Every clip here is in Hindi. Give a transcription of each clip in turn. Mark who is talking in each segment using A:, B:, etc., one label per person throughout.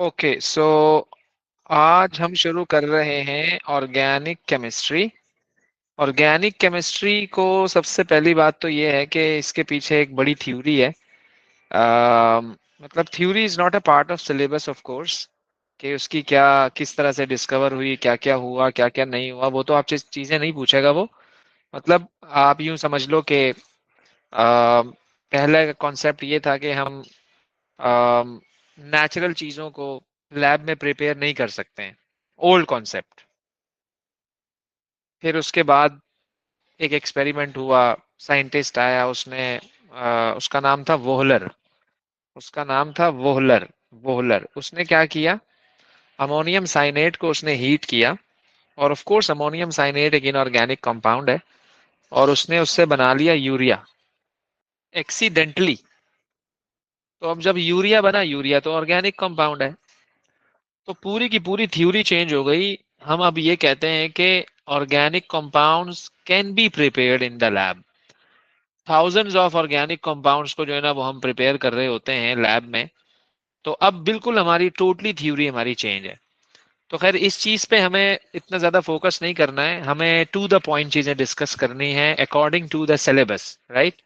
A: ओके सो आज हम शुरू कर रहे हैं ऑर्गेनिक केमिस्ट्री। ऑर्गेनिक केमिस्ट्री को सबसे पहली बात तो ये है कि इसके पीछे एक बड़ी थ्योरी है। मतलब theory is not a part of syllabus of course, कि उसकी क्या किस तरह से डिस्कवर हुई, क्या क्या हुआ क्या क्या नहीं हुआ, वो तो आपसे चीजें नहीं पूछेगा वो। मतलब आप यूं समझ लो कि पहला कॉन्सेप्ट ये था कि हम नेचुरल चीजों को लैब में प्रिपेयर नहीं कर सकते हैं, ओल्ड कॉन्सेप्ट। फिर उसके बाद एक एक्सपेरिमेंट हुआ, साइंटिस्ट आया, उसने उसका नाम था वोहलर। उसका नाम था वोहलर। वोहलर उसने क्या किया, अमोनियम साइनेट को उसने हीट किया, और ऑफ कोर्स अमोनियम साइनेट एक इनऑर्गेनिक कंपाउंड है, और उसने उससे बना लिया यूरिया एक्सीडेंटली। तो अब जब यूरिया बना, यूरिया तो ऑर्गेनिक कंपाउंड है, तो पूरी की पूरी थ्योरी चेंज हो गई। हम अब ये कहते हैं कि organic compounds can be prepared in the lab. Thousands of organic compounds को जो है ना वो हम प्रिपेयर कर रहे होते हैं लैब में। तो अब बिल्कुल हमारी टोटली थ्योरी हमारी चेंज है। तो खैर इस चीज पे हमें इतना ज्यादा फोकस नहीं करना है, हमें टू द पॉइंट चीजें डिस्कस करनी है according to the syllabus, right.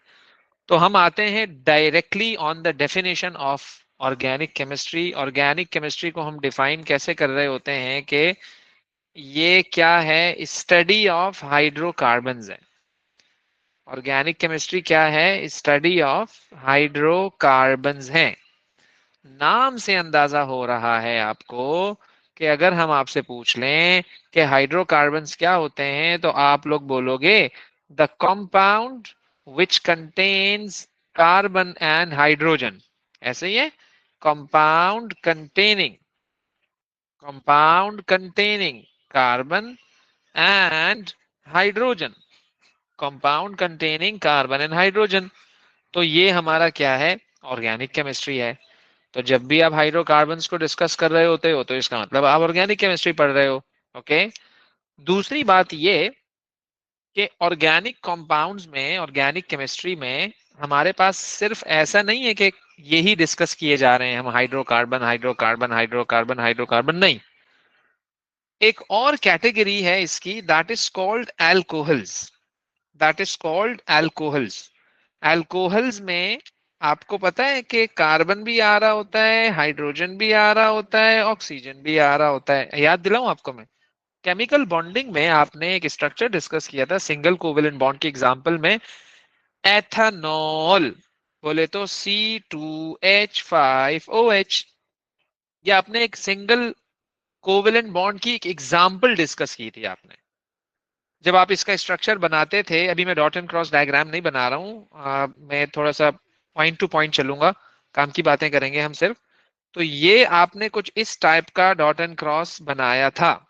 A: तो हम आते हैं directly on the definition of organic chemistry. Organic chemistry को हम डिफाइन कैसे कर रहे होते हैं कि ये क्या है, स्टडी ऑफ हाइड्रोकार्बन्स है। ऑर्गेनिक केमिस्ट्री क्या है, स्टडी ऑफ हाइड्रोकार्बन्स है। नाम से अंदाजा हो रहा है आपको कि अगर हम आपसे पूछ लें कि हाइड्रोकार्बन्स क्या होते हैं, तो आप लोग बोलोगे the compound which contains carbon and hydrogen. ऐसे ही है, compound containing, compound containing carbon and hydrogen, compound containing carbon and hydrogen. तो ये हमारा क्या है, ऑर्गेनिक केमिस्ट्री है। तो जब भी आप हाइड्रोकार्बन्स को डिस्कस कर रहे होते हो तो इसका मतलब आप ऑर्गेनिक केमिस्ट्री पढ़ रहे हो। ओके। दूसरी बात ये कि ऑर्गेनिक कंपाउंड्स में, ऑर्गेनिक केमिस्ट्री में हमारे पास सिर्फ ऐसा नहीं है कि यही डिस्कस किए जा रहे हैं हम, हाइड्रोकार्बन हाइड्रोकार्बन हाइड्रोकार्बन हाइड्रोकार्बन, नहीं। एक और कैटेगरी है इसकी, that is called alcohols. That is called alcohols. Alcohols में आपको पता है कि कार्बन भी आ रहा होता है, हाइड्रोजन भी आ रहा होता है, ऑक्सीजन भी आ रहा होता है। याद दिलाऊं आपको मैं, केमिकल बॉन्डिंग में आपने एक स्ट्रक्चर डिस्कस किया था सिंगल कोवेलेंट बॉन्ड के एग्जांपल में, एथेनॉल। बोले तो C2H5OH। ये आपने एक सिंगल कोवेलेंट बॉन्ड की एक एग्जांपल डिस्कस की थी आपने, जब आप इसका स्ट्रक्चर बनाते थे। अभी मैं डॉट एंड क्रॉस डायग्राम नहीं बना रहा हूँ, मैं थोड़ा सा पॉइंट टू पॉइंट चलूंगा, काम की बातें करेंगे हम सिर्फ। तो ये आपने कुछ इस टाइप का डॉट एंड क्रॉस बनाया था,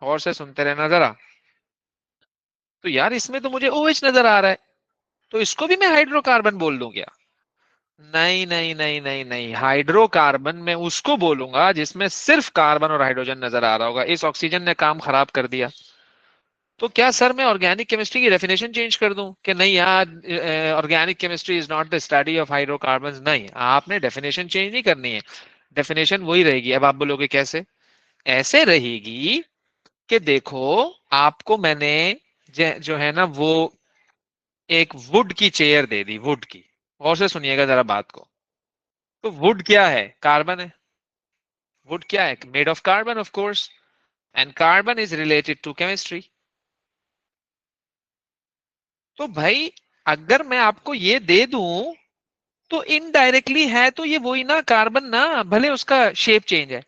A: और से सुनते रहना जरा। तो यार इसमें तो मुझे OH नजर आ रहा है, तो इसको भी मैं हाइड्रोकार्बन बोल दूं क्या? नहीं नहीं नहीं नहीं नहीं, हाइड्रोकार्बन में उसको बोलूंगा जिसमें सिर्फ कार्बन और हाइड्रोजन नजर आ रहा होगा। इस ऑक्सीजन ने काम खराब कर दिया। तो क्या सर मैं ऑर्गेनिक केमिस्ट्री की डेफिनेशन चेंज कर दूं कि नहीं यार, organic chemistry is not the study of hydrocarbons? नहीं, आपने डेफिनेशन चेंज नहीं करनी है, डेफिनेशन वही रहेगी। अब आप बोलोगे कैसे? ऐसे रहेगी कि देखो, आपको मैंने जो है ना वो एक वुड की चेयर दे दी, वुड की। और से सुनिएगा जरा बात को। तो वुड क्या है, कार्बन है। वुड क्या है, made of carbon of course, and carbon is related to chemistry. तो भाई अगर मैं आपको ये दे दूं तो इनडायरेक्टली है तो ये वही ना, कार्बन ना, भले उसका शेप चेंज है।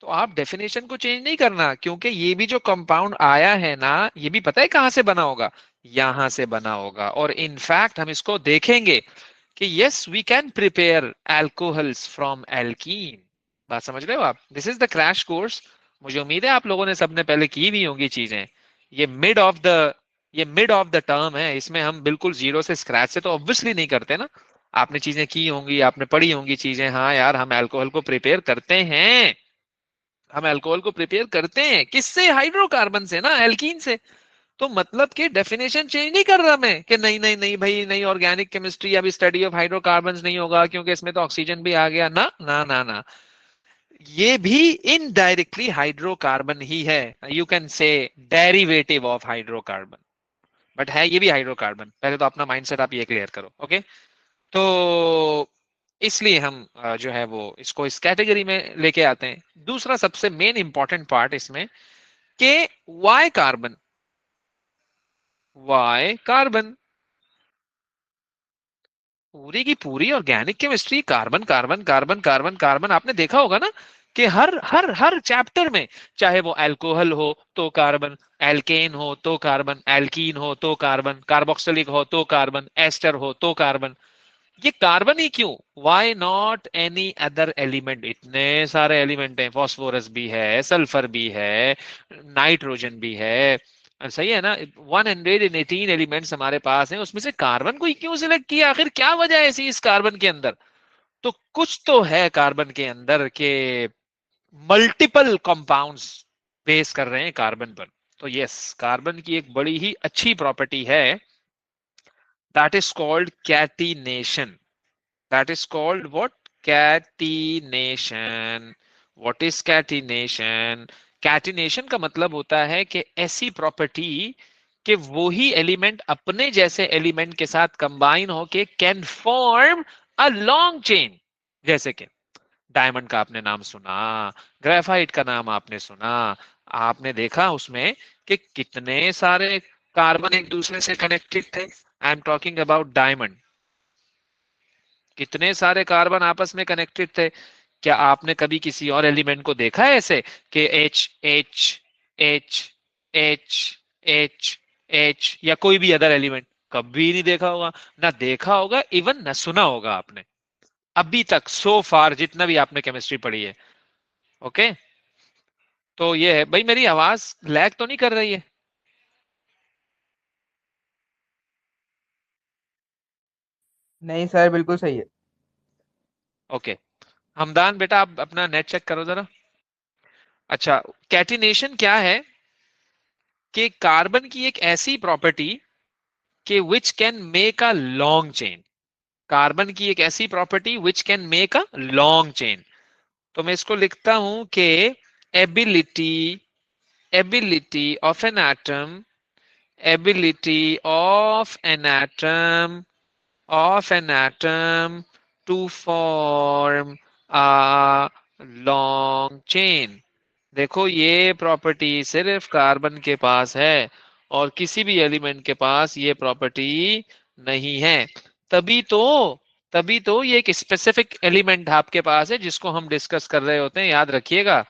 A: तो आप डेफिनेशन को चेंज नहीं करना, क्योंकि ये भी जो कंपाउंड आया है ना, ये भी पता है कहां से बना होगा, यहां से बना होगा। और इनफैक्ट हम इसको देखेंगे कि yes we can prepare alcohols from alkene. बात समझ रहे हो आप? This is the crash course. मुझे उम्मीद है आप लोगों ने सबने पहले की भी होंगी चीजें। ये मिड ऑफ द ये मिड ऑफ द टर्म है, इसमें हम बिल्कुल जीरो से स्क्रैच से तो ऑब्वियसली नहीं करते ना। आपने चीजें की होंगी, आपने पढ़ी होंगी चीजें, हाँ यार हम अल्कोहल को प्रिपेयर करते हैं। हम अल्कोहल को प्रिपेयर करते हैं किससे, हाइड्रोकार्बन से ना, एल्कीन से। तो मतलब कि डेफिनेशन चेंज नहीं कर रहा मैं कि नहीं नहीं नहीं भाई नहीं, ऑर्गेनिक केमिस्ट्री अभी स्टडी ऑफ हाइड्रोकार्बन्स नहीं होगा क्योंकि इसमें तो ऑक्सीजन भी आ गया ना ना ना ना। ये भी इनडायरेक्टली हाइड्रोकार्बन ही है, you can say derivative of hydrocarbon, but है ये भी हाइड्रोकार्बन। पहले तो अपना माइंडसेट आप ये क्लियर करो, ओके। तो इसलिए हम जो है वो इसको इस कैटेगरी में लेके आते हैं। दूसरा सबसे मेन इंपॉर्टेंट पार्ट इसमें कि वाई कार्बन, वाई कार्बन, पूरी की पूरी organic chemistry carbon carbon carbon carbon carbon. आपने देखा होगा ना कि हर चैप्टर में, चाहे वो अल्कोहल हो तो कार्बन, एल्केन हो तो कार्बन, एल्कीन हो तो कार्बन, कार्बोक्सिलिक हो तो कार्बन, एस्टर हो तो कार्बन। ये कार्बन ही क्यों, why not any other element? इतने सारे एलिमेंट हैं, फास्फोरस भी है, सल्फर भी है, नाइट्रोजन भी है, सही है ना। 118 एलिमेंट्स हमारे पास हैं, उसमें से कार्बन को ही क्यों सिलेक्ट किया? आखिर क्या वजह है ऐसी इस कार्बन के अंदर? तो कुछ तो है कार्बन के अंदर के मल्टीपल कंपाउंड्स बेस कर रहे हैं कार्बन पर। तो यस, कार्बन की एक बड़ी ही अच्छी प्रॉपर्टी है, that is called catenation. That is called what? Catenation. What is catenation? Catenation का मतलब होता है कि ऐसी प्रॉपर्टी कि वो ही एलिमेंट अपने जैसे एलिमेंट के साथ कंबाइन होके can form a long chain. जैसे कि डायमंड का आपने नाम सुना, ग्रेफाइट का नाम आपने सुना, आपने देखा उसमें कि कितने सारे कार्बन एक दूसरे से कनेक्टेड थे। I am talking about diamond. कितने सारे कार्बन आपस में कनेक्टेड थे। क्या आपने कभी किसी और एलिमेंट को देखा है ऐसे कि H H H H H H, या कोई भी अदर एलिमेंट? कभी नहीं देखा होगा, ना देखा होगा, इवन ना सुना होगा आपने अभी तक, सो फार जितना भी आपने केमिस्ट्री पढ़ी है। ओके, तो ये है भाई। मेरी आवाज लैग तो नहीं कर रही है?
B: नहीं सर, बिल्कुल सही है।
A: ओके, हमदान बेटा आप अपना नेट चेक करो जरा। अच्छा, कैटिनेशन क्या है कि कार्बन की एक ऐसी प्रॉपर्टी कि which can make a long chain. Carbon की एक ऐसी property which can make a long chain. तो मैं इसको लिखता हूं कि ability, ability of an atom, ability of an atom, of an atom to form a long chain। देखो ये प्रॉपर्टी सिर्फ कार्बन के पास है और किसी भी एलिमेंट के पास ये प्रॉपर्टी नहीं है। तभी तो तभी तो ये एक स्पेसिफिक एलिमेंट आपके पास है जिसको हम डिस्कस कर रहे होते हैं, याद रखिएगा।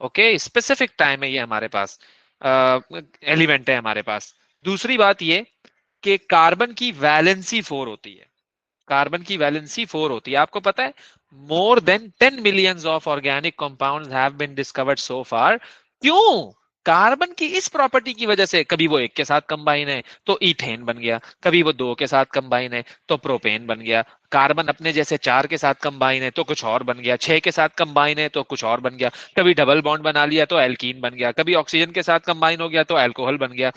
A: ओके, स्पेसिफिक टाइम है ये हमारे पास, एलिमेंट है हमारे पास। दूसरी बात ये कि कार्बन की वैलेंसी 4 होती है। कार्बन की वैलेंसी 4 होती है, आपको पता है। More than 10 millions of organic compounds have been discovered so far. क्यों? कार्बन की इस प्रॉपर्टी की वजह से। कभी वो एक के साथ कंबाइन है तो इथेन बन गया, कभी वो दो के साथ कंबाइन है तो प्रोपेन बन गया, कार्बन अपने जैसे चार के साथ कंबाइन है तो कुछ और बन गया, छह के साथ कंबाइन है तो कुछ और बन गया, कभी डबल बॉन्ड बना लिया तो एल्कीन बन गया, कभी ऑक्सीजन के साथ कंबाइन हो गया तो अल्कोहल बन गया।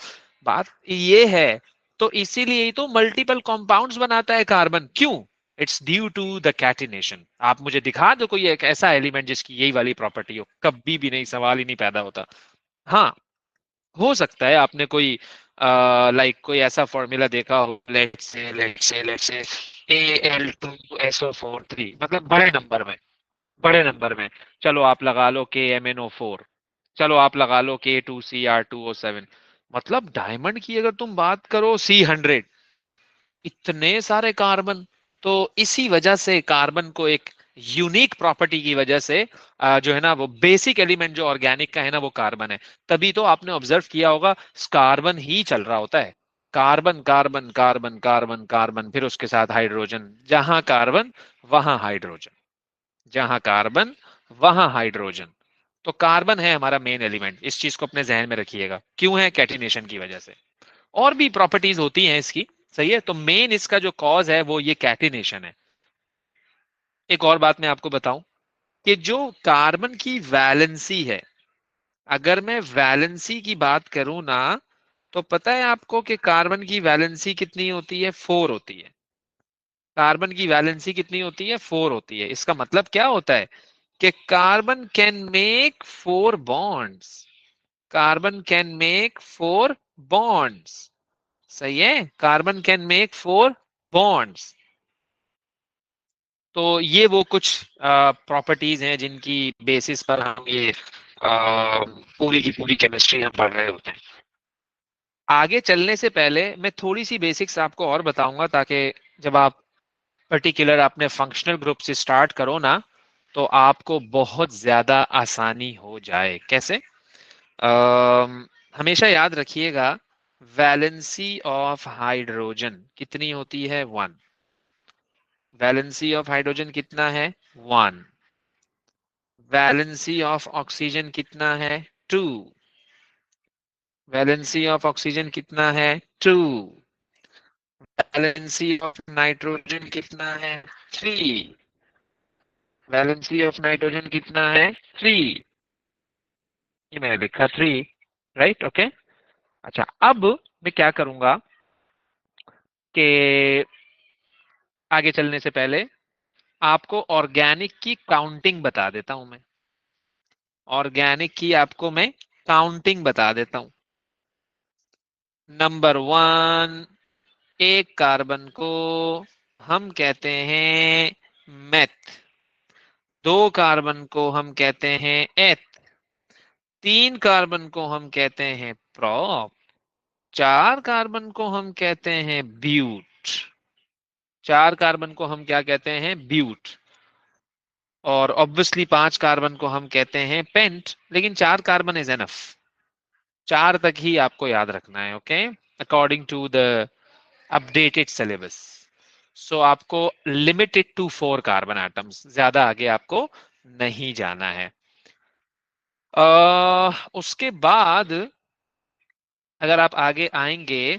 A: बात ये है। तो इसीलिए ही तो मल्टीपल कंपाउंड्स बनाता है कार्बन। क्यों? It's due to the catenation. आप मुझे दिखा दो कोई एक ऐसा एलिमेंट जिसकी यही वाली प्रॉपर्टी हो, कभी भी नहीं, सवाल ही नहीं पैदा होता। हाँ, हो सकता है आपने कोई लाइक कोई ऐसा फॉर्मूला देखा हो, लेट्स से AL2SO4 3, मतलब बड़े नंबर में। चलो आप लगा लो KMnO4, चलो आप लगा लो K2Cr2O7। मतलब डायमंड की अगर तुम बात करो C100, इतने सारे कार्बन। तो इसी वजह से कार्बन को एक यूनिक प्रॉपर्टी की वजह से जो है ना वो बेसिक एलिमेंट जो ऑर्गेनिक का है ना वो कार्बन है। तभी तो आपने ऑब्जर्व किया होगा कार्बन ही चल रहा होता है। Carbon carbon carbon carbon carbon, फिर उसके साथ हाइड्रोजन। जहां कार्बन वहां हाइड्रोजन, जहां कार्बन वहां हाइड्रोजन। तो कार्बन है हमारा मेन एलिमेंट, इस चीज को अपने जहन में रखिएगा। क्यों है? कैटिनेशन की वजह से। और भी प्रॉपर्टीज होती हैं इसकी, सही है। तो मेन इसका जो कॉज है वो ये कैटिनेशन है। एक और बात मैं आपको बताऊं कि जो कार्बन की वैलेंसी है, अगर मैं वैलेंसी की बात करूं ना, तो पता है आपको कि कार्बन की वैलेंसी कितनी होती है? 4 होती है। कार्बन की वैलेंसी कितनी होती है? 4 होती है। इसका मतलब क्या होता है कि carbon can make 4 bonds, carbon can make 4 bonds, सही है, कार्बन कैन मेक 4 बॉन्ड्स। तो ये वो कुछ प्रॉपर्टीज हैं जिनकी बेसिस पर हम ये पूरी की पूरी केमिस्ट्री हम पढ़ रहे होते हैं। आगे चलने से पहले मैं थोड़ी सी बेसिक्स आपको और बताऊंगा, ताकि जब आप पर्टिकुलर अपने फंक्शनल ग्रुप से स्टार्ट करो ना, तो आपको बहुत ज्यादा आसानी हो जाए। कैसे? हमेशा याद रखिएगा, वैलेंसी ऑफ हाइड्रोजन कितनी होती है? 1। वैलेंसी ऑफ हाइड्रोजन कितना है? 1। वैलेंसी ऑफ ऑक्सीजन कितना है? 2। वैलेंसी ऑफ ऑक्सीजन कितना है? 2। वैलेंसी ऑफ नाइट्रोजन कितना है? 3। वैलेंसी ऑफ नाइट्रोजन कितना है? 3। ये मैंने लिखा 3, राइट? ओके। अच्छा, अब मैं क्या करूंगा कि आगे चलने से पहले आपको ऑर्गेनिक की काउंटिंग बता देता हूं मैं। ऑर्गेनिक की आपको मैं काउंटिंग बता देता हूं। नंबर 1, एक कार्बन को हम कहते हैं मेथ, 2 कार्बन को हम कहते हैं एथ, 3 कार्बन को हम कहते हैं प्रोप, 4 कार्बन को हम कहते हैं ब्यूट, 4 कार्बन को हम क्या कहते हैं? ब्यूट। और ऑब्वियसली 5 कार्बन को हम कहते हैं पेंट, लेकिन 4 कार्बन इज एनफ, 4 तक ही आपको याद रखना है। Okay, according to the updated syllabus. So आपको लिमिटेड टू 4 कार्बन एटम्स, ज्यादा आगे आपको नहीं जाना है। उसके बाद अगर आप आगे आएंगे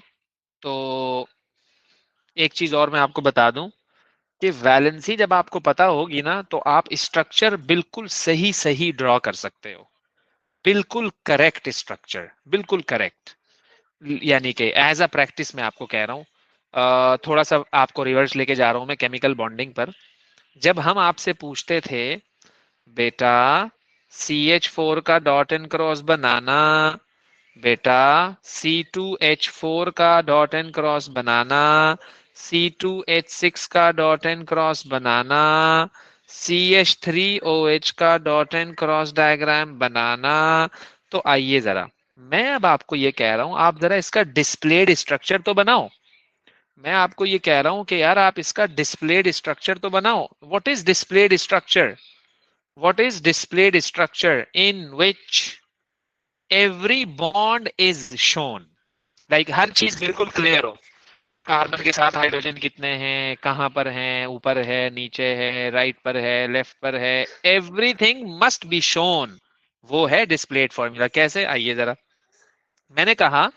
A: तो एक चीज और मैं आपको बता दूं कि वैलेंसी जब आपको पता होगी ना, तो आप स्ट्रक्चर बिल्कुल सही सही ड्रॉ कर सकते हो, बिल्कुल करेक्ट स्ट्रक्चर, बिल्कुल करेक्ट। यानी कि एज अ प्रैक्टिस मैं आपको कह रहा हूँ, थोड़ा सा आपको रिवर्स लेके जा रहा हूं मैं केमिकल बॉन्डिंग पर। जब हम आपसे पूछते थे बेटा CH4 का डॉट एंड क्रॉस बनाना, बेटा C2H4 का dot and cross banana, C2H6 का dot and cross banana, CH3OH का डॉट एंड क्रॉस डायग्राम बनाना, तो आइए जरा, मैं अब आपको ये कह रहा हूं, आप जरा इसका डिस्प्लेड स्ट्रक्चर तो बनाओ। मैं आपको ये कह रहा हूं कि यार आप इसका डिस्प्लेड स्ट्रक्चर तो बनाओ। What is displayed structure? What is displayed structure in which every bond is shown, like हर चीज बिल्कुल क्लियर हो। कार्बन के साथ हाइड्रोजन कितने हैं, कहां पर हैं, ऊपर है, नीचे है, राइट पर है, लेफ्ट पर है, एवरीथिंग मस्ट बी शोन। वो है डिस्प्लेड फॉर्मूला। कैसे? आइए जरा, मैंने कहा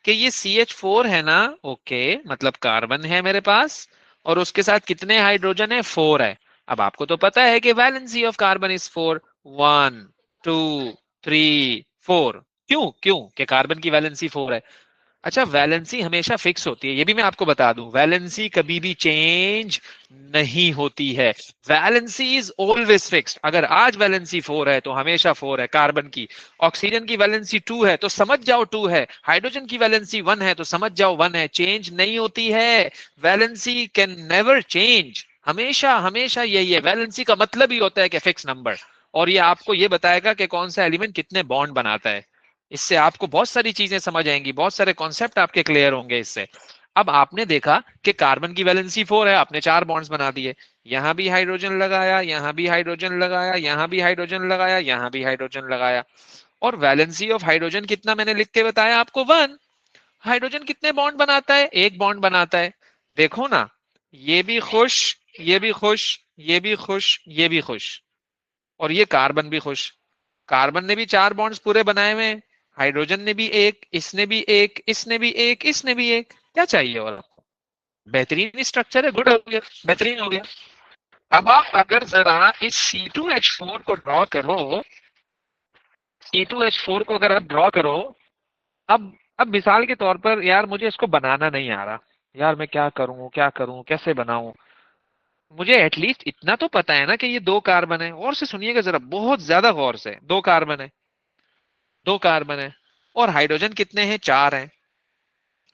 A: कि ये CH4 है ना, ओके, मतलब कार्बन है मेरे पास, और उसके साथ कितने हाइड्रोजन है? 4 है। अब आपको तो पता है कि वैलेंसी ऑफ कार्बन इज 4, 1 2 3 4। क्यों? क्यों कि कार्बन की वैलेंसी 4 है। अच्छा, वैलेंसी हमेशा फिक्स होती है, ये भी मैं आपको बता दूं, वैलेंसी कभी भी चेंज नहीं होती है। Valency is always fixed. अगर आज वैलेंसी 4 है तो हमेशा 4 है कार्बन की। ऑक्सीजन की वैलेंसी 2 है तो समझ जाओ 2 है। हाइड्रोजन की वैलेंसी 1 है तो समझ जाओ 1 है। चेंज नहीं होती है। वैलेंसी कैन नेवर चेंज, हमेशा हमेशा यही है। वैलेंसी का मतलब ही होता है कि फिक्स नंबर, और ये आपको ये बताएगा कि कौन सा एलिमेंट कितने बॉन्ड बनाता है। इससे आपको बहुत सारी चीजें समझ आएंगी, बहुत सारे कॉन्सेप्ट आपके क्लियर होंगे इससे। अब आपने देखा कि कार्बन की वैलेंसी 4 है, आपने 4 बॉन्ड्स बना दिए, यहां भी हाइड्रोजन लगाया, यहां भी हाइड्रोजन लगाया, यहां भी हाइड्रोजन लगाया, यहां भी हाइड्रोजन लगाया। और वैलेंसी ऑफ हाइड्रोजन कितना मैंने लिख के बताया आपको? 1। हाइड्रोजन कितने बॉन्ड बनाता है? एक बॉन्ड बनाता है। देखो ना, ये भी खुश, ये भी खुश, ये भी खुश, ये भी खुश, और ये कार्बन भी खुश। कार्बन ने भी 4 बॉन्ड्स पूरे बनाए हुए हैं, हाइड्रोजन ने भी एक, इसने भी एक, इसने भी एक, इसने भी एक। क्या चाहिए और आपको? बेहतरीन स्ट्रक्चर है, गुड हो गया, बेहतरीन हो गया। अब आप अगर जरा इस C2H4 को ड्रॉ करो, C2H4 को अगर आप ड्रॉ करो, अब मिसाल के तौर पर यार मुझे इसको बनाना नहीं आ रहा, यार मैं क्या करूं, क्या करूं, कैसे बनाऊं? मुझे एटलीस्ट इतना तो पता है ना कि ये दो कार्बन है। और से सुनिएगा जरा, बहुत ज्यादा गौर से, दो कार्बन है, दो कार्बन है, और हाइड्रोजन कितने हैं, चार हैं।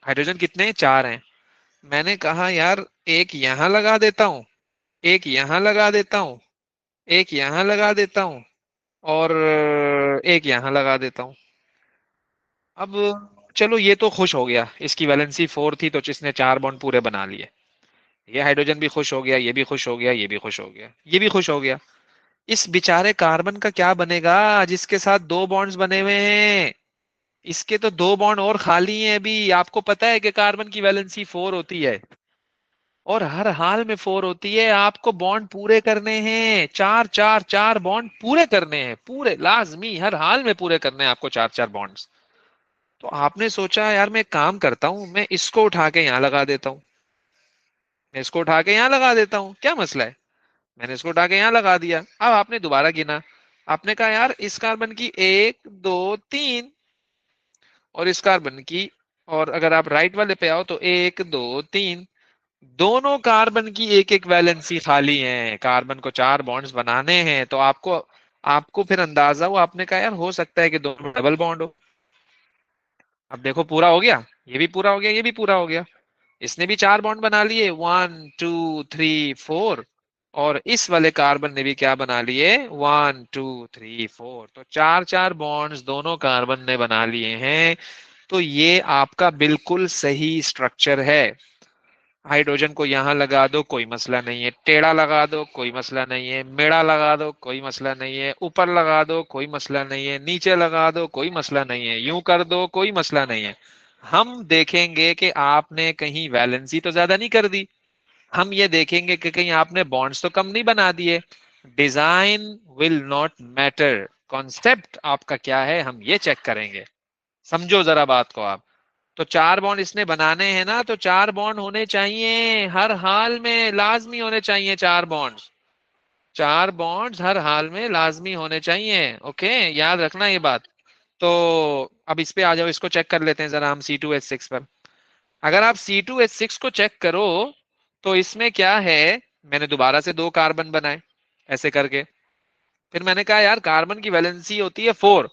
A: हाइड्रोजन कितने हैं, चार हैं। मैंने कहा यार एक यहां लगा देता हूं, एक यहां लगा देता हूं, एक यहां लगा देता हूं, और एक यहां लगा देता हूं। अब चलो ये तो खुश हो गया, इसकी वैलेंसी 4 थी तो इसने चार बॉन्ड पूरे बना लिए। ये हाइड्रोजन भी खुश हो गया, ये भी खुश हो गया, ये भी खुश हो गया, ये भी खुश हो गया। इस बेचारे कार्बन का क्या बनेगा जिसके साथ दो बॉन्ड्स बने हुए हैं? इसके तो दो बॉन्ड और खाली हैं अभी। आपको पता है कि कार्बन की वैलेंसी 4 होती है, और हर हाल में 4 होती है। आपको बॉन्ड पूरे करने हैं, चार चार चार बॉन्ड पूरे करने हैं, पूरे लाजमी हर हाल में पूरे करने हैं आपको, चार चार बॉन्ड्स। तो आपने सोचा यार मैं एक काम करता हूं, मैं इसको उठा के यहां लगा देता हूँ, मैं इसको उठा के यहां लगा देता हूँ, क्या मसला है। मैंने इसको उठा के यहां लगा दिया। अब आपने दोबारा गिना, आपने कहा यार इस कार्बन की एक, दो, तीन, और इस कार्बन की, और अगर आप राइट वाले पे आओ तो एक, दो, तीन, दोनों कार्बन की एक एक वैलेंसी खाली है। कार्बन को चार बॉन्ड्स बनाने हैं, तो आपको आपको फिर अंदाजा हो, आपने कहा यार हो सकता है कि दोनों डबल बॉन्ड हो। अब देखो पूरा हो गया, ये भी पूरा हो गया, ये भी पूरा हो गया। इसने भी चार बॉन्ड बना लिए, 1 2 3 4, और इस वाले कार्बन ने भी क्या बना लिए, 1 2 3 4। तो चार चार बॉन्ड्स दोनों कार्बन ने बना लिए हैं। तो ये आपका बिल्कुल सही स्ट्रक्चर है। हाइड्रोजन को यहां लगा दो कोई मसला नहीं है, टेढ़ा लगा दो कोई मसला नहीं है, मेड़ा लगा दो कोई मसला नहीं है, ऊपर लगा दो कोई मसला नहीं है, नीचे लगा दो कोई मसला नहीं है, यूं कर दो कोई मसला नहीं है। हम देखेंगे कि आपने कहीं वैलेंसी तो ज्यादा नहीं कर दी, हम ये देखेंगे कि कहीं आपने बॉन्ड्स तो कम नहीं बना दिए। Design will not matter, concept आपका क्या है हम ये चेक करेंगे। समझो जरा बात को आप। तो चार बॉन्ड इसने बनाने हैं ना, तो चार बॉन्ड होने चाहिए हर हाल में, लाजमी होने चाहिए चार बॉन्ड्स। चार बॉन्ड्स हर हाल में लाजमी होने चाहिए, ओके, याद रखना ये बात। तो अब इस पे आ जाओ, इसको चेक कर लेते हैं जरा हम C2H6 पर। अगर आप C2H6 को चेक करो तो इसमें क्या है, मैंने दोबारा से दो कार्बन बनाए ऐसे करके। फिर मैंने कहा यार कार्बन की वैलेंसी होती है 4,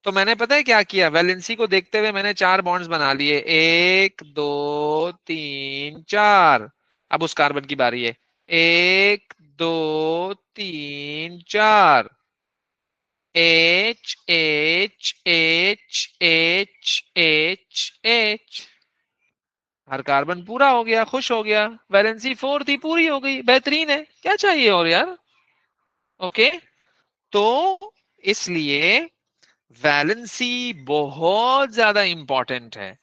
A: तो मैंने पता है क्या किया, वैलेंसी को देखते हुए मैंने चार बॉन्ड्स बना लिए, एक, दो, तीन, चार। अब उस कार्बन की बारी है, एक, दो, तीन, चार, H H H H H H. हर कार्बन पूरा हो गया, खुश हो गया, वैलेंसी 4 थी पूरी हो गई, बेहतरीन है, क्या चाहिए और यार। ओके, तो इसलिए वैलेंसी बहुत ज्यादा इंपॉर्टेंट है।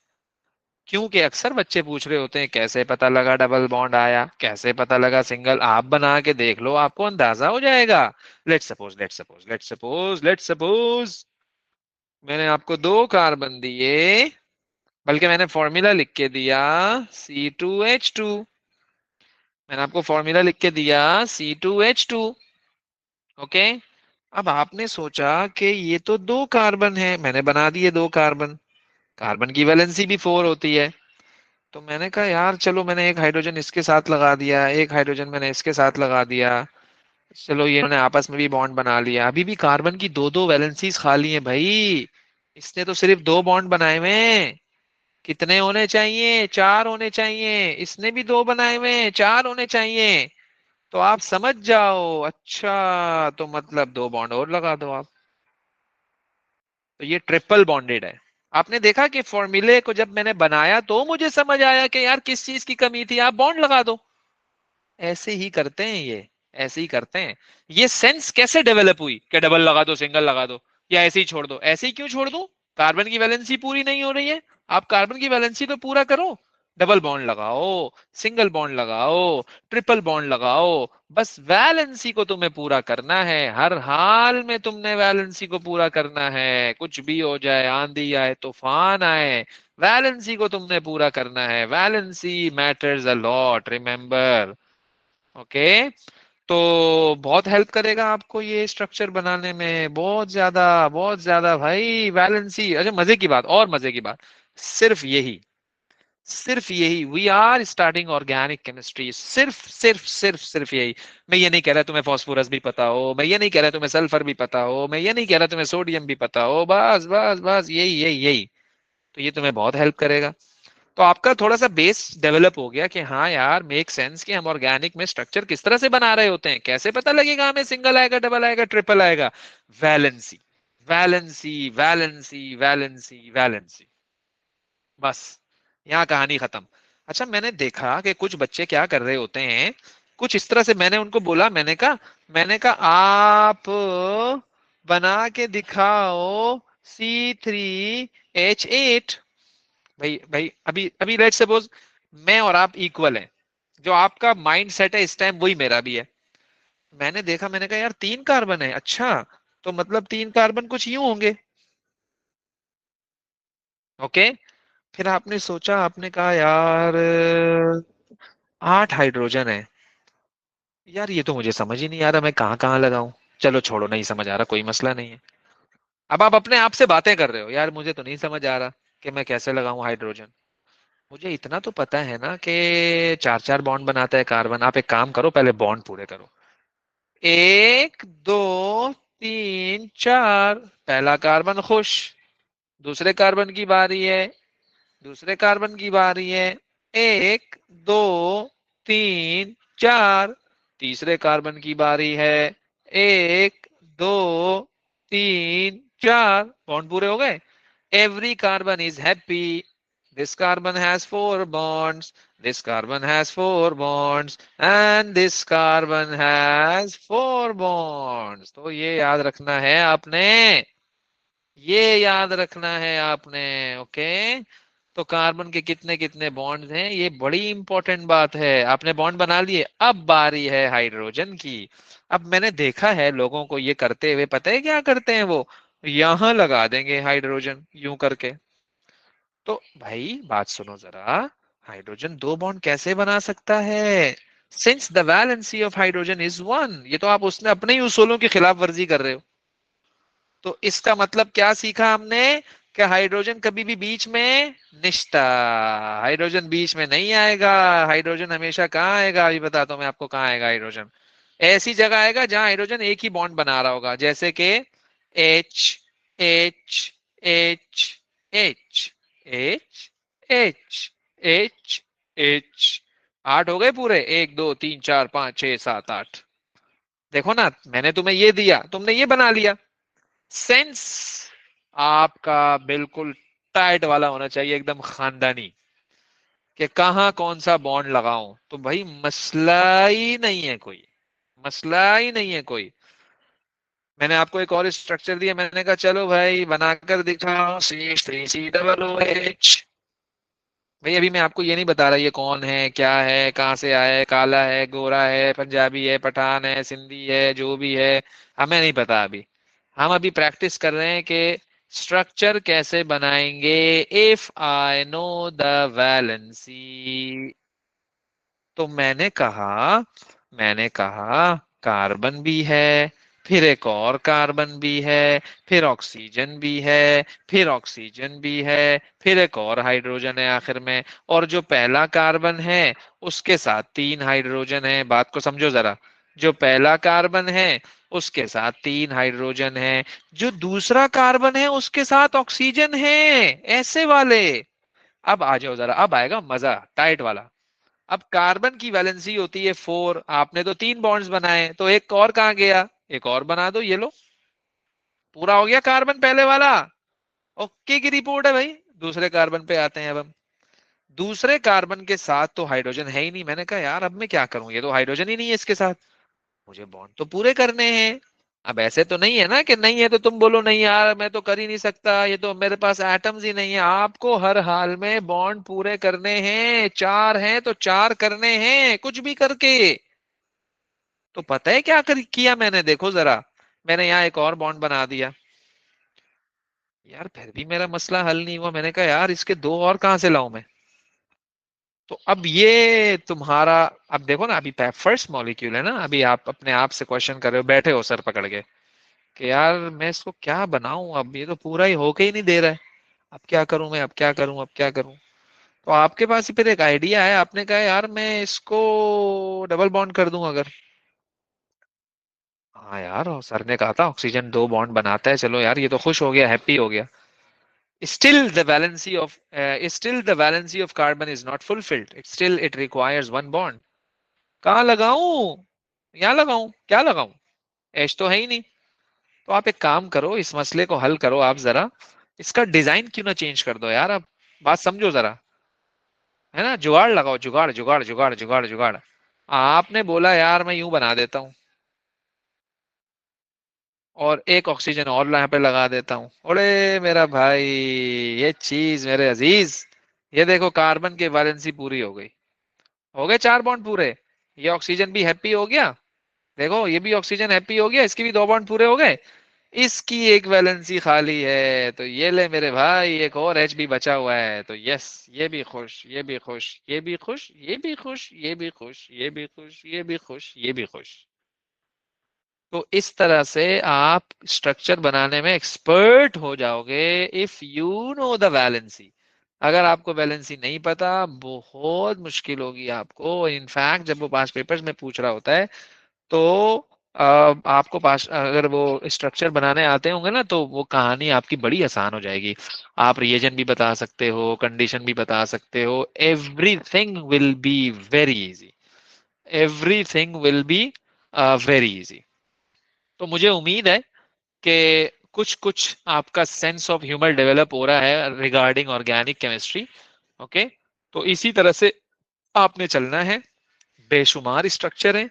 A: क्योंकि अक्सर बच्चे पूछ रहे होते हैं कैसे पता लगा डबल बॉन्ड आया, कैसे पता लगा सिंगल, आप बना के देख लो आपको अंदाजा हो जाएगा। लेट्स सपोज मैंने आपको दो कार्बन दिए, बल्कि मैंने फॉर्मूला लिख के दिया C2H2। मैंने आपको फॉर्मूला लिख के दिया C2H2, ओके। अब आपने सोचा कि ये तो दो कार्बन है, मैंने बना दिए दो कार्बन, कार्बन की वैलेंसी भी 4 होती है। तो मैंने कहा यार चलो, मैंने एक हाइड्रोजन इसके साथ लगा दिया, एक हाइड्रोजन मैंने इसके साथ लगा दिया, चलो ये इन्होंने आपस में भी बॉन्ड बना लिया। अभी भी कार्बन की दो दो वैलेंसीज खाली हैं भाई, इसने तो सिर्फ दो बॉन्ड बनाए हुए हैं। कितने होने चाहिए, चार होने चाहिए, इसने भी दो बनाए हुए हैं, चार होने चाहिए। तो आप समझ जाओ, अच्छा तो मतलब दो बॉन्ड और लगा दो आप। तो ये ट्रिपल बॉन्डेड है। आपने देखा कि फॉर्मूले को जब मैंने बनाया तो मुझे समझ आया कि यार किस चीज की कमी थी, आप बॉन्ड लगा दो। ऐसे ही करते हैं ये, ऐसे ही करते हैं। ये सेंस कैसे डेवलप हुई कि डबल लगा दो, सिंगल लगा दो, या ऐसे ही छोड़ दो। ऐसे ही क्यों छोड़ दो, कार्बन की वैलेंसी पूरी नहीं हो रही है, आप कार्बन की वैलेंसी तो पूरा करो। डबल बॉन्ड लगाओ, सिंगल बॉन्ड लगाओ, ट्रिपल बॉन्ड लगाओ, बस वैलेंसी को तुम्हें पूरा करना है, हर हाल में तुमने वैलेंसी को पूरा करना है। कुछ भी हो जाए, आंधी आए, तूफान आए, वैलेंसी को तुमने पूरा करना है। Valency matters a lot, remember, okay. तो बहुत हेल्प करेगा आपको ये स्ट्रक्चर बनाने में, बहुत ज्यादा भाई। वैलेंसी, अच्छा मजे की बात, और मजे की बात, सिर्फ यही सिर्फ यही, we are starting organic chemistry, सिर्फ सिर्फ सिर्फ सिर्फ यही। मैं ये नहीं कह रहा तुम्हें फास्फोरस भी पता हो, मैं ये नहीं कह रहा तुम्हें सल्फर भी पता हो, मैं ये नहीं कह रहा तुम्हें सोडियम भी पता हो, बस बस बस यही यही यही। तो ये तुम्हें बहुत हेल्प करेगा। तो आपका थोड़ा सा बेस डेवलप हो गया कि हाँ यार मेक सेंस कि हम ऑर्गेनिक में स्ट्रक्चर किस तरह से बना रहे होते हैं, कैसे पता लगेगा हमें सिंगल आएगा, डबल आएगा, ट्रिपल आएगा। Valency, valency, valency, valency, valency, बस यहाँ कहानी खत्म। अच्छा, मैंने देखा कि कुछ बच्चे क्या कर रहे होते हैं, कुछ इस तरह से, मैंने उनको बोला, मैंने कहा आप बना के दिखाओ C3H8। भाई भाई, अभी अभी लेट्स सपोज मैं और आप इक्वल हैं, जो आपका माइंड सेट है इस टाइम वही मेरा भी है। मैंने देखा, मैंने कहा यार 3 कार्बन है, अच्छा तो मतलब 3 कार्बन कुछ यूं होंगे। ओके, फिर आपने सोचा, आपने कहा यार 8 हाइड्रोजन है, यार ये तो मुझे समझ ही नहीं आ रहा मैं कहाँ कहाँ लगाऊं। चलो छोड़ो, नहीं समझ आ रहा, कोई मसला नहीं है। अब आप अपने आप से बातें कर रहे हो, यार मुझे तो नहीं समझ आ रहा कि मैं कैसे लगाऊं हाइड्रोजन। मुझे इतना तो पता है ना कि चार चार बॉन्ड बनाता है कार्बन। आप एक काम करो, पहले बॉन्ड पूरे करो। 1 2 3 4, पहला कार्बन खुश, दूसरे कार्बन की बारी है, दूसरे कार्बन की बारी है, 1 2 3 4, तीसरे कार्बन की बारी है, 1 2 3 4, बॉन्ड पूरे हो गए। Every carbon is happy, this carbon has 4 bonds, this carbon has 4 bonds, and this carbon has 4 bonds। तो ये याद रखना है आपने, ये याद रखना है आपने। ओके, तो कार्बन के कितने कितने बॉन्ड्स हैं, ये बड़ी इंपॉर्टेंट बात है। आपने बॉन्ड बना लिए, अब बारी है हाइड्रोजन की। अब मैंने देखा है लोगों को ये करते हुए, पता है क्या करते हैं वो, यहां लगा देंगे हाइड्रोजन यूं करके। तो भाई बात सुनो जरा, हाइड्रोजन 2 बॉन्ड कैसे बना सकता है, since the valency of hydrogen is 1। ये तो आप उसने अपने ही उसूलों की खिलाफ वर्जी कर रहे हो। तो इसका मतलब क्या सीखा हमने, कि हाइड्रोजन कभी भी बीच में निष्ठा, हाइड्रोजन बीच में नहीं आएगा। हाइड्रोजन हमेशा कहाँ आएगा, अभी बताता हूँ मैं आपको कहाँ आएगा हाइड्रोजन। ऐसी जगह आएगा जहां हाइड्रोजन एक ही बॉन्ड बना रहा होगा, जैसे कि H H H H H H H H. 8 हो गए पूरे, 1 2 3 4 5 6 7 8। देखो ना, मैंने तुम्हें ये दिया, तुमने ये बना लिया। सेंस आपका बिल्कुल टाइट वाला होना चाहिए, एकदम खानदानी, कि कहाँ कौन सा बॉन्ड लगाऊं। तो भाई मसला ही नहीं है कोई, मसला ही नहीं है कोई। मैंने आपको एक और स्ट्रक्चर दिया, मैंने कहा चलो भाई बनाकर दिखाओ C3COOH। भाई अभी मैं आपको ये नहीं बता रहा ये कौन है, क्या है, कहाँ से आया है, काला है, गोरा है, पंजाबी है, पठान है, सिंधी है, जो भी है, हमें नहीं पता अभी। हम अभी प्रैक्टिस कर रहे हैं कि स्ट्रक्चर कैसे बनाएंगे if I know the valency. तो मैंने कहा कार्बन भी है, फिर एक और कार्बन भी है, फिर ऑक्सीजन भी है, फिर ऑक्सीजन भी है, फिर एक और हाइड्रोजन है आखिर में। और जो पहला कार्बन है उसके साथ 3 हाइड्रोजन है, बात को समझो जरा। जो पहला कार्बन है उसके साथ 3 हाइड्रोजन है, जो दूसरा कार्बन है उसके साथ ऑक्सीजन है, ऐसे वाले। अब आ जाओ जरा, अब आएगा मजा टाइट वाला। अब कार्बन की वैलेंसी होती है 4, आपने तो 3 बॉन्ड्स बनाए, तो एक और कहाँ गया, एक और बना दो, ये लो, पूरा हो गया कार्बन पहले वाला। ओके की रिपोर्ट है भाई। दूसरे कार्बन पे आते हैं अब हम। दूसरे कार्बन के साथ तो हाइड्रोजन है ही नहीं, मैंने कहा यार अब मैं क्या करूं, ये तो हाइड्रोजन ही नहीं है इसके साथ, मुझे बॉन्ड तो पूरे करने हैं। अब ऐसे तो नहीं है ना कि नहीं है तो तुम बोलो नहीं यार मैं तो कर ही नहीं सकता, ये तो मेरे पास एटम्स ही नहीं है। आपको हर हाल में बॉन्ड पूरे करने हैं, 4 हैं तो 4 करने हैं कुछ भी करके। तो पता है क्या किया मैंने, देखो जरा, मैंने यहाँ एक और बॉन्ड बना दिया। यार फिर भी मेरा मसला हल नहीं हुआ, मैंने कहा यार इसके 2 और कहाँ से लाऊं मैं। तो अब ये तुम्हारा, अब देखो ना, अभी फर्स्ट मॉलिक्यूल है ना, अभी आप अपने आप से क्वेश्चन कर रहे हो, बैठे हो सर पकड़ के, कि यार मैं इसको क्या बनाऊं, अब ये तो पूरा ही होके ही नहीं दे रहा है, अब क्या करूं मैं, अब क्या करूं, अब क्या करूं। तो आपके पास ही फिर एक आइडिया है, आपने कहा यार मैं इसको डबल बॉन्ड कर दूं अगर। हाँ यार, और सर ने कहा था ऑक्सीजन दो बॉन्ड बनाता है, चलो यार ये तो खुश हो गया, हैप्पी हो गया। Still the valency of still the valency of carbon is not fulfilled. Still it requires one bond. कहाँ लगाऊं? यहाँ लगाऊं, क्या लगाऊं? एच तो है ही नहीं। तो आप एक काम करो, इस मसले को हल करो आप जरा। इसका डिजाइन क्यों ना चेंज कर दो यार, आप बात समझो जरा। है ना, जुगाड़ लगाओ, जुगाड़ जुगाड़ जुगाड़ जुगाड़ जुगाड़। आपने बोला यार मैं यूं बना देता हूँ, और एक ऑक्सीजन और यहाँ पे लगा देता हूँ। अरे मेरा भाई, ये चीज मेरे अजीज, ये देखो कार्बन की वैलेंसी पूरी हो गई। हो गए चार बॉन्ड पूरे। ये ऑक्सीजन भी हैप्पी हो गया। देखो ये भी ऑक्सीजन हैप्पी हो गया, इसके भी दो बॉन्ड पूरे हो गए। इसकी एक वैलेंसी खाली है, तो ये ले मेरे भाई, एक और एच भी बचा हुआ है। तो यस, ये भी खुश, ये भी खुश, ये भी खुश, ये भी खुश, ये भी खुश, ये भी खुश, ये भी खुश, ये भी खुश। तो इस तरह से आप स्ट्रक्चर बनाने में एक्सपर्ट हो जाओगे, if you know the valency. अगर आपको वैलेंसी नहीं पता, बहुत मुश्किल होगी आपको। इनफैक्ट जब वो पास पेपर्स में पूछ रहा होता है, तो आपको पास अगर वो स्ट्रक्चर बनाने आते होंगे ना, तो वो कहानी आपकी बड़ी आसान हो जाएगी। आप रिएजन भी बता सकते हो, कंडीशन भी बता सकते हो, everything will be very easy. Everything will be very easy. तो मुझे उम्मीद है कि कुछ कुछ आपका सेंस ऑफ ह्यूमर डेवलप हो रहा है रिगार्डिंग ऑर्गेनिक केमिस्ट्री। ओके, तो इसी तरह से आपने चलना है। बेशुमार स्ट्रक्चर हैं,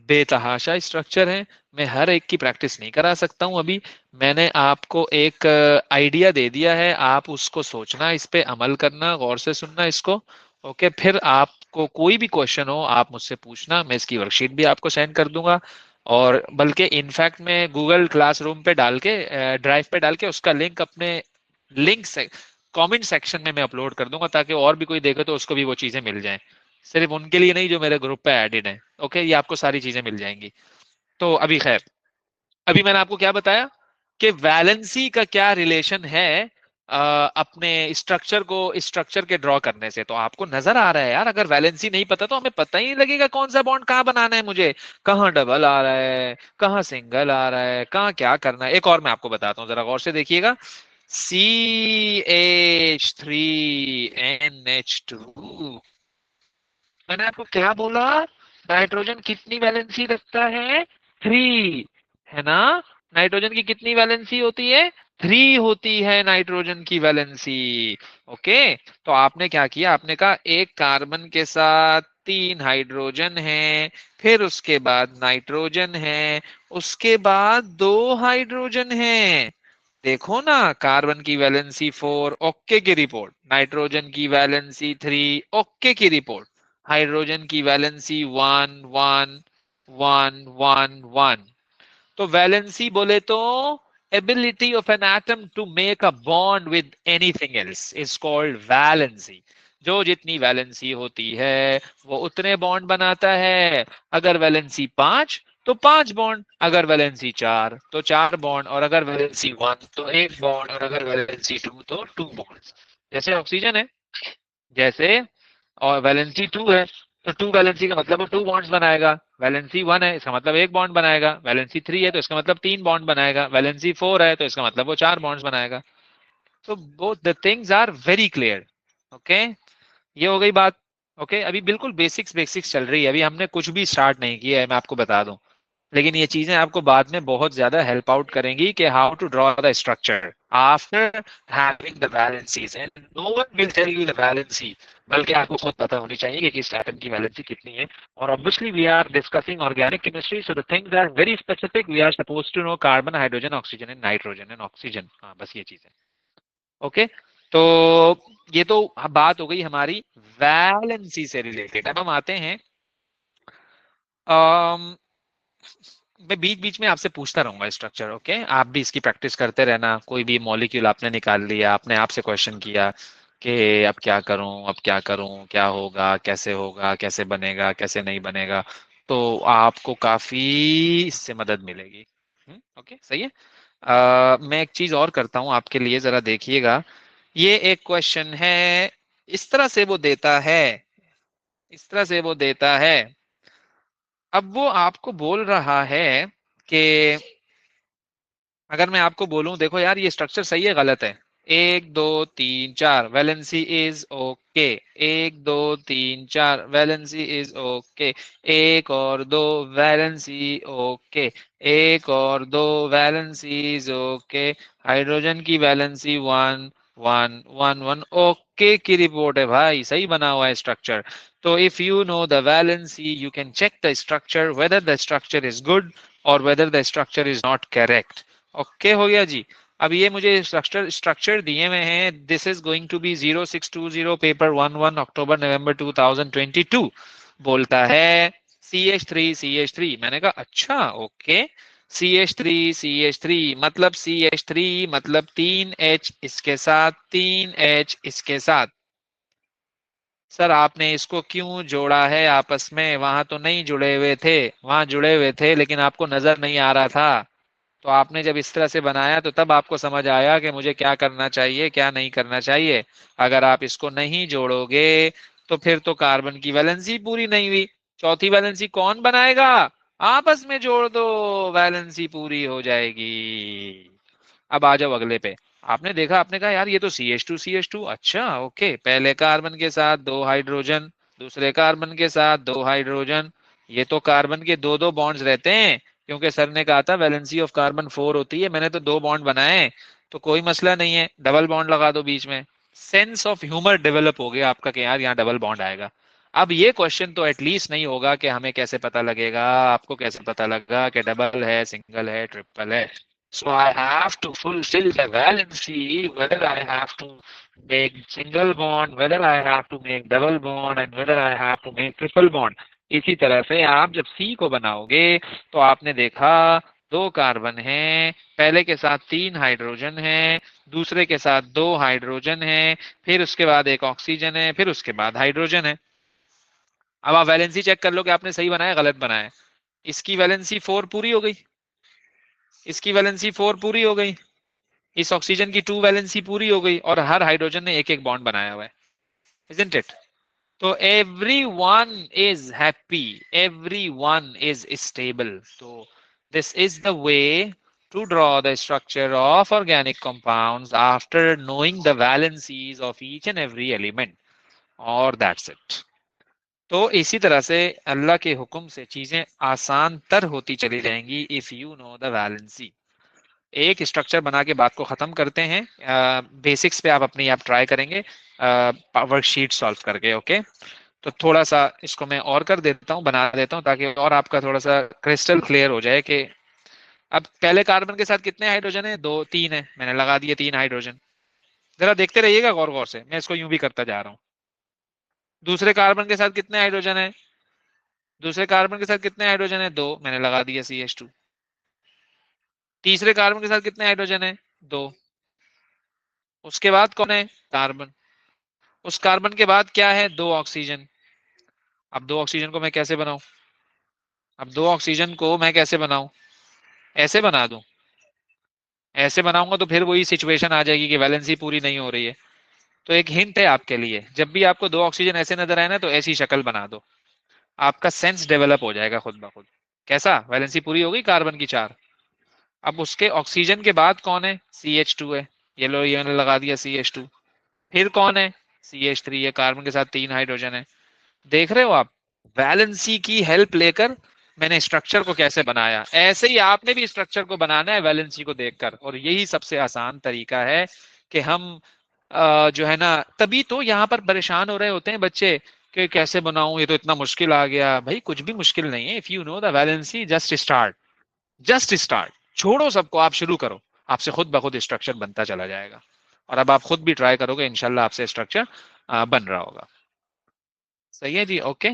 A: बेतहाशा स्ट्रक्चर हैं। मैं हर एक की प्रैक्टिस नहीं करा सकता हूं अभी। मैंने आपको एक आइडिया दे दिया है, आप उसको सोचना, इस पे अमल करना, गौर से सुनना इसको। ओके, फिर आपको कोई भी क्वेश्चन हो आप मुझसे पूछना, मैं इसकी वर्कशीट भी आपको सेंड कर दूंगा। और बल्कि इनफैक्ट मैं गूगल क्लासरूम पे डाल के, ड्राइव पे डाल के उसका लिंक अपने लिंक से कमेंट सेक्शन में मैं अपलोड कर दूंगा, ताकि और भी कोई देखे तो उसको भी वो चीजें मिल जाएं। सिर्फ उनके लिए नहीं जो मेरे ग्रुप पे एडेड है। ओके, ये आपको सारी चीजें मिल जाएंगी। तो अभी खैर, अभी मैंने आपको क्या बताया कि वैलेंसी का क्या रिलेशन है अपने स्ट्रक्चर को स्ट्रक्चर के ड्रॉ करने से। तो आपको नजर आ रहा है यार, अगर वैलेंसी नहीं पता तो हमें पता ही नहीं लगेगा कौन सा बॉन्ड कहाँ बनाना है मुझे, कहाँ डबल आ रहा है, कहाँ सिंगल आ रहा है, कहाँ क्या करना है। एक और मैं आपको बताता हूँ, जरा गौर से देखिएगा। CH3NH2, मैंने आपको क्या बोला? नाइट्रोजन कितनी वैलेंसी रखता है? थ्री, है ना? नाइट्रोजन की कितनी वैलेंसी होती है? थ्री होती है नाइट्रोजन की वैलेंसी। ओके, तो आपने क्या किया, आपने कहा एक कार्बन के साथ तीन हाइड्रोजन है, फिर उसके बाद नाइट्रोजन है, उसके बाद दो हाइड्रोजन है। देखो ना, कार्बन की वैलेंसी फोर, ओके की रिपोर्ट। नाइट्रोजन की वैलेंसी थ्री, ओके की रिपोर्ट। हाइड्रोजन की valency one one one one one. तो वैलेंसी बोले तो ability of an atom to make a bond with anything else is called valency. जो जितनी वैलेंसी होती है वो उतने बॉन्ड बनाता है। अगर वैलेंसी पांच तो पांच बॉन्ड, अगर वैलेंसी चार तो चार बॉन्ड, और अगर वैलेंसी वन तो एक बॉन्ड, और अगर वैलेंसी टू तो टू बॉन्ड। जैसे ऑक्सीजन है, जैसे और वैलेंसी टू है, तो टू वैलेंसी का मतलब वो टू बॉन्ड्स बनाएगा। वैलेंसी वन है, इसका मतलब एक बॉन्ड बनाएगा। वैलेंसी थ्री है तो इसका मतलब तीन बॉन्ड बनाएगा। वैलेंसी फोर है तो इसका मतलब वो चार बॉन्ड्स बनाएगा। तो both the things are very clear. Okay, ये हो गई बात। ओके, अभी बिल्कुल बेसिक्स बेसिक्स चल रही है, अभी हमने कुछ भी स्टार्ट नहीं किया है, मैं आपको बता दूं। लेकिन ये चीजें आपको बाद में बहुत ज्यादा हेल्प आउट करेंगी कि how to draw the structure after having the valencies, and no one will tell you the valency, बल्कि आपको खुद पता होनी चाहिए कि इस एटम की वैलेंसी कितनी है। और obviously we are discussing organic chemistry, so the things are very specific. We are suppose to know carbon, hydrogen, oxygen and nitrogen and oxygen. हाँ, बस ये चीजें। ओके, तो ये तो बात हो गई हमारी वैलेंसी से रिलेटेड। अब हम आते हैं, मैं बीच बीच में आपसे पूछता रहूंगा स्ट्रक्चर। ओके, आप भी इसकी प्रैक्टिस करते रहना। कोई भी मॉलिक्यूल आपने निकाल लिया, आपने आपसे क्वेश्चन किया कि अब क्या करूं, अब क्या करूं, क्या होगा, कैसे बनेगा, कैसे नहीं बनेगा, तो आपको काफी इससे मदद मिलेगी। ओके, सही है। मैं एक चीज और करता हूं आपके लिए, जरा देखिएगा। ये एक क्वेश्चन है, इस तरह से वो देता है, इस तरह से वो देता है। अब वो आपको बोल रहा है कि अगर मैं आपको बोलूं देखो यार ये स्ट्रक्चर सही है गलत है, एक दो तीन चार वैलेंसी इज ओके, एक दो तीन चार वैलेंसी इज ओके, एक और दो वैलेंसी ओके, एक और दो वैलेंसी इज ओके, हाइड्रोजन की valency one one one one okay की रिपोर्ट है भाई, सही बना हुआ है स्ट्रक्चर। तो if you know the valency you can check the structure whether the structure is good और whether the structure is not correct. Okay हो गया जी। अब ये मुझे स्ट्रक्चर स्ट्रक्चर दिए हुए हैं, this is going to be 0620 paper 11 October November 2022। बोलता है CH3 मैंने कहा अच्छा ओके, CH3 मतलब CH3 मतलब 3H इसके साथ 3H इसके साथ। सर आपने इसको क्यों जोड़ा है आपस में, वहां तो नहीं जुड़े हुए थे, वहां जुड़े हुए थे लेकिन आपको नजर नहीं आ रहा था। तो आपने जब इस तरह से बनाया तो तब आपको समझ आया कि मुझे क्या करना चाहिए क्या नहीं करना चाहिए। अगर आप इसको नहीं जोड़ोगे तो फिर तो कार्बन की वैलेंसी पूरी नहीं हुई। चौथी वैलेंसी कौन बनाएगा, आपस में जोड़ दो, वैलेंसी पूरी हो जाएगी। अब आ जाओ अगले पे। आपने देखा, आपने कहा यार ये तो CH2 अच्छा ओके, पहले कार्बन के साथ दो हाइड्रोजन, दूसरे कार्बन के साथ दो हाइड्रोजन, ये तो कार्बन के दो दो बॉन्ड्स रहते हैं, क्योंकि सर ने कहा था वैलेंसी ऑफ कार्बन 4 होती है, मैंने तो दो बॉन्ड बनाए, तो कोई मसला नहीं है, डबल बॉन्ड लगा दो बीच में। सेंस ऑफ ह्यूमर डेवलप हो गया आपका कि यार यहाँ डबल बॉन्ड आएगा। अब ये क्वेश्चन तो एटलीस्ट नहीं होगा कि हमें कैसे पता लगेगा, आपको कैसे पता लगा कि डबल है सिंगल है ट्रिपल है। So I have to fulfill the valency, whether I have to make single bond, whether I have to make double bond, and whether I have to make triple bond. इसी तरह से आप जब C को बनाओगे तो आपने देखा दो कार्बन हैं, पहले के साथ तीन हाइड्रोजन हैं, दूसरे के साथ दो हाइड्रोजन हैं, फिर उसके बाद एक ऑक्सीजन है, फिर उसके बाद हाइड्रोजन है। अब आप वैलेंसी चेक कर लो कि आपने सही बनाया गलत बनाया। इसकी वैलेंसी 4 पूरी हो गई, इसकी वैलेंसी 4 पूरी हो गई, इस ऑक्सीजन की 2 वैलेंसी पूरी हो गई और हर हाइड्रोजन ने एक एक बॉन्ड बनाया हुआ है, isn't it? तो everyone is happy, everyone is stable. So this is the way to draw the structure of organic compounds after knowing the valencies of each and every element, और that's it। तो इसी तरह से अल्लाह के हुक्म से चीजें आसान तर होती चली जाएंगी if you know the valency. एक स्ट्रक्चर बना के बात को खत्म करते हैं, बेसिक्स पे आप अपनी आप ट्राई करेंगे वर्कशीट सॉल्व करके। ओके, तो थोड़ा सा इसको मैं और कर देता हूँ, बना देता हूँ ताकि और आपका थोड़ा सा क्रिस्टल क्लियर हो जाए कि अब पहले कार्बन के साथ कितने हाइड्रोजन है, दो तीन है, मैंने लगा दिए तीन हाइड्रोजन। जरा देखते रहिएगा गौर गौर से, मैं इसको यूं भी करता जा रहा हूँ। दूसरे कार्बन के साथ कितने हाइड्रोजन है, दूसरे कार्बन के साथ कितने हाइड्रोजन है, दो, मैंने लगा दिया CH2। तीसरे कार्बन के साथ कितने हाइड्रोजन है, दो। उसके बाद कौन है, कार्बन। उस कार्बन के बाद क्या है, दो ऑक्सीजन। अब दो ऑक्सीजन को मैं कैसे बनाऊं, अब दो ऑक्सीजन को मैं कैसे बनाऊं, ऐसे बना दूं, ऐसे बनाऊंगा तो फिर वही सिचुएशन आ जाएगी कि वैलेंसी पूरी नहीं हो रही है। तो एक हिंट है आपके लिए, जब भी आपको दो ऑक्सीजन ऐसे नजर आए ना तो ऐसी शक्ल बना दो, आपका सेंस डेवलप हो जाएगा खुद ब खुद। कैसा, वैलेंसी पूरी हो गई कार्बन की चार। अब उसके ऑक्सीजन के बाद कौन है, CH2 है, ये लो ये मैंने लगा दिया CH2। फिर कौन है, CH3 है, कार्बन के साथ तीन हाइड्रोजन है। देख रहे हो आप, वैलेंसी की हेल्प लेकर मैंने स्ट्रक्चर को कैसे बनाया, ऐसे ही आपने भी स्ट्रक्चर को बनाना है वैलेंसी को देखकर, और यही सबसे आसान तरीका है कि हम जो है ना, तभी तो यहाँ पर परेशान हो रहे होते हैं बच्चे कि कैसे बनाऊं, ये तो इतना मुश्किल आ गया। भाई कुछ भी मुश्किल नहीं है, if you know the valency just start, just start, छोड़ो सबको, आप शुरू करो, आपसे खुद ब खुद स्ट्रक्चर बनता चला जाएगा। और अब आप खुद भी ट्राई करोगे, इंशाल्लाह आपसे स्ट्रक्चर बन रहा होगा। सही है जी, ओके।